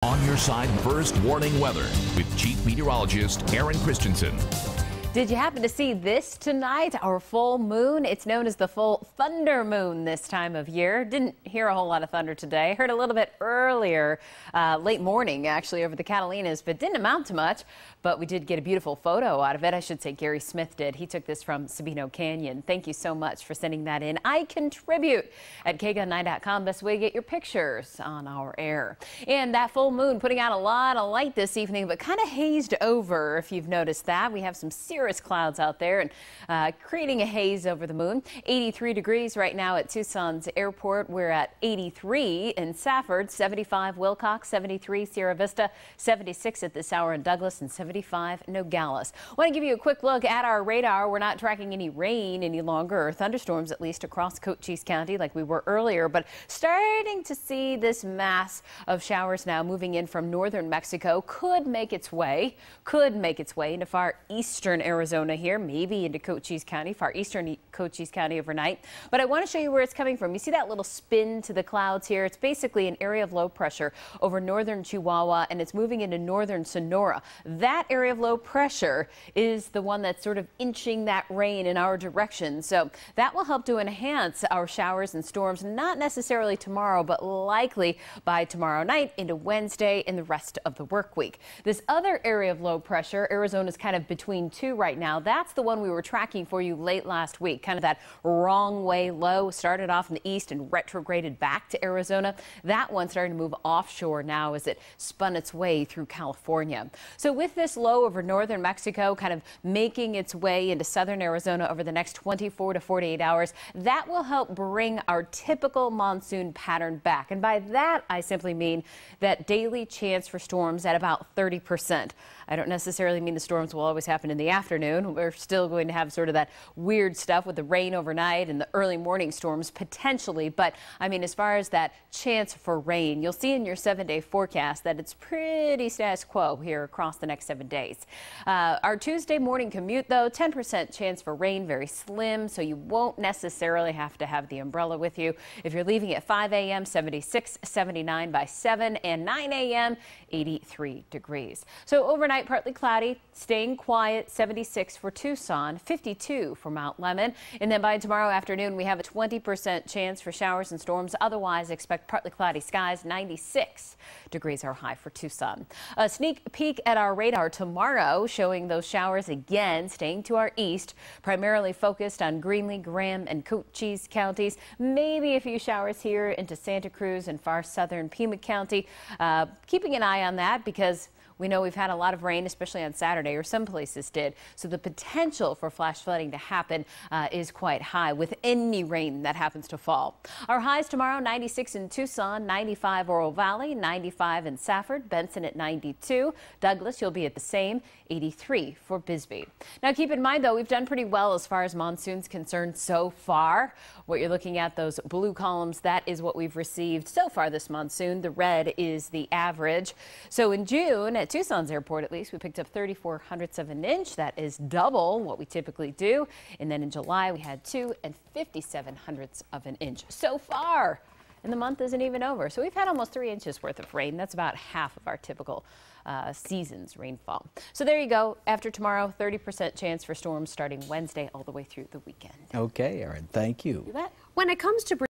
On your side first warning weather with Chief Meteorologist Erin Christiansen. Did you happen to see this tonight? Our full moon. It's known as the full thunder moon this time of year. Didn't hear a whole lot of thunder today. Heard a little bit earlier, late morning actually over the Catalinas, but didn't amount to much. But we did get a beautiful photo out of it. I should say Gary Smith did. He took this from Sabino Canyon. Thank you so much for sending that in. I contribute at KGUN-TV.com. Best way to get your pictures on our air. And that full moon putting out a lot of light this evening, but kind of hazed over if you've noticed that. We have some serious clouds out there and creating a haze over the moon. 83 degrees right now at Tucson's airport. We're at 83 in Safford, 75 Wilcox, 73 Sierra Vista, 76 at this hour in Douglas, and 75 Nogales. Want to give you a quick look at our radar. We're not tracking any rain any longer, or thunderstorms at least across Cochise County like we were earlier, but starting to see this mass of showers now moving in from northern Mexico. Could make its way into far eastern Arizona here, maybe into Cochise County, far eastern Cochise County overnight. But I want to show you where it's coming from. You see that little spin to the clouds here? It's basically an area of low pressure over northern Chihuahua, and it's moving into northern Sonora. That area of low pressure is the one that's sort of inching that rain in our direction. So that will help to enhance our showers and storms, not necessarily tomorrow, but likely by tomorrow night into Wednesday and the rest of the work week. This other area of low pressure, Arizona's kind of between two right now. That's the one we were tracking for you late last week. Kind of that wrong way low. Started off in the east and retrograded back to Arizona. That one starting to move offshore now as it spun its way through California. So with this low over northern Mexico kind of making its way into southern Arizona over the next 24 to 48 hours, that will help bring our typical monsoon pattern back. And by that, I simply mean that daily chance for storms at about 30%. I don't necessarily mean the storms will always happen in the afternoon. We're still going to have sort of that weird stuff with the rain overnight and the early morning storms potentially. But I mean, as far as that chance for rain, you'll see in your 7-day forecast that it's pretty status quo here across the next 7 days. Our Tuesday morning commute, though, 10% chance for rain, very slim, so you won't necessarily have to have the umbrella with you. If you're leaving at 5 a.m., 76, 79 by 7, and 9 a.m., 83 degrees. So overnight, partly cloudy, staying quiet, 76 for Tucson, 52 for Mount Lemmon. And then by tomorrow afternoon, we have a 20% chance for showers and storms. Otherwise, expect partly cloudy skies. 96 degrees are high for Tucson. A sneak peek at our radar tomorrow, showing those showers again, staying to our east, primarily focused on Greenlee, Graham, and Cochise counties. Maybe a few showers here into Santa Cruz and far southern Pima County. Keeping an eye on that because we know we've had a lot of rain, especially on Saturday, or some places did. So the potential for flash flooding to happen is quite high with any rain that happens to fall. Our highs tomorrow, 96 in Tucson, 95 Oro Valley, 95 in Safford, Benson at 92. Douglas, you'll be at the same, 83 for Bisbee. Now keep in mind, though, we've done pretty well as far as monsoon's concerned so far. What you're looking at, those blue columns, that is what we've received so far this monsoon. The red is the average. So in June, at Tucson's airport, at least, we picked up 34/100ths of an inch. That is double what we typically do. And then in July, we had 2 57/100ths of an inch. So far, and the month isn't even over. So we've had almost 3 inches worth of rain. That's about half of our typical season's rainfall. So there you go. After tomorrow, 30% chance for storms starting Wednesday all the way through the weekend. Okay, Erin, thank you. You bet. When it comes to